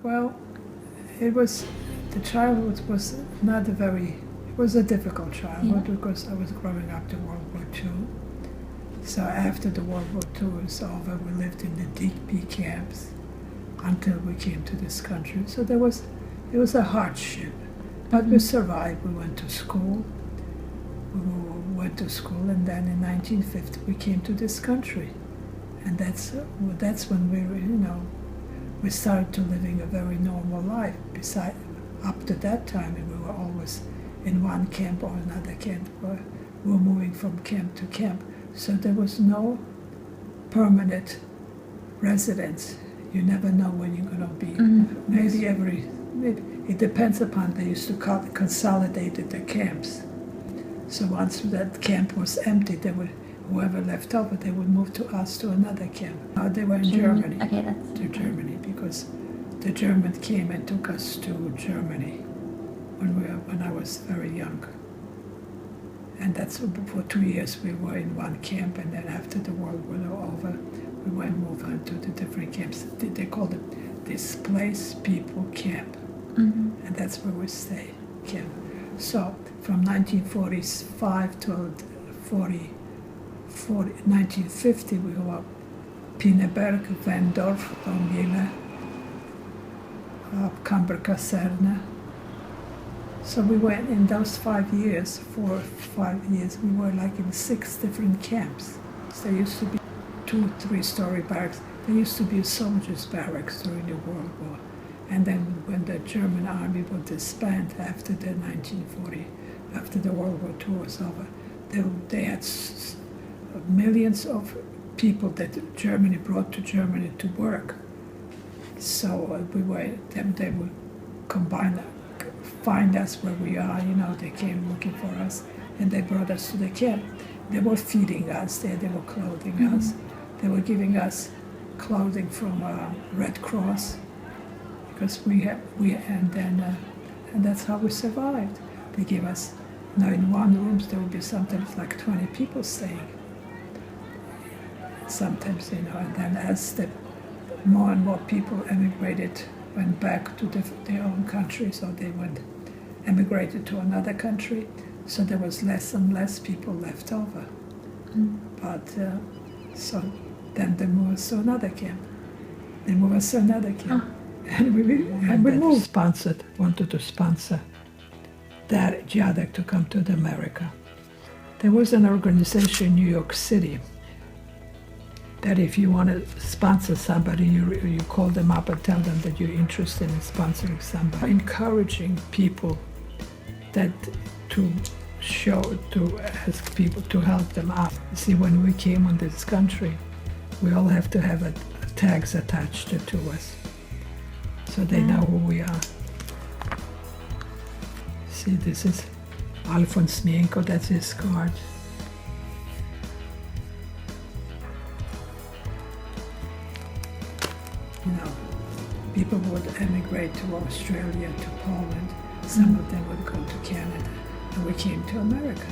Well, the childhood was not it was a difficult childhood because I was growing up to World War II. So after the World War II was over, we lived in the DP camps until we came to this country. So it was a hardship, but we survived. We went to school. And then in 1950 we came to this country, and that's when we started to living a very normal life. Up to that time, we were always in one camp or another camp. We were moving from camp to camp, so there was no permanent residence. You never know when you're going to be. Maybe it depends upon. They used to consolidate the camps. So once that camp was empty, whoever left over, they would move to another camp. They were in Germany. Okay, Germany, because the Germans came and took us to Germany when I was very young. And that's for 2 years we were in one camp, and then after the World War over, we moved on to the different camps. They called it Displaced People Camp, and that's where we stay, camp. So from 1945 to 1950, we were Pinneberg, Vendorf, Longile, Kamberkaserne. So we went in those 5 years, 4 or 5 years, we were like in 6 different camps. So there used to be 2, 3-story barracks. There used to be a soldiers' barracks during the World War. And then when the German army was disbanded after the 1940, after the World War II was over, they had millions of people that Germany brought to Germany to work. So they would find us where we are, they came looking for us, and they brought us to the camp. They were feeding us there, they were clothing us. They were giving us clothing from Red Cross, because and that's how we survived. They gave us, in one room there would be sometimes like 20 people staying. Sometimes, and then as more and more people went back to their own countries, or they emigrated to another country, so there was less and less people left over. But so then they moved us to another camp. And we moved. Wanted to sponsor that Jadek to come to America. There was an organization in New York City that if you want to sponsor somebody, you call them up and tell them that you're interested in sponsoring somebody. Encouraging people to ask people to help them out. See, when we came on this country, we all have to have tags attached to us, so they know who we are. See, this is Alphonse Mienko, that's his card. People would emigrate to Australia, to Poland. Some of them would go to Canada, and we came to America.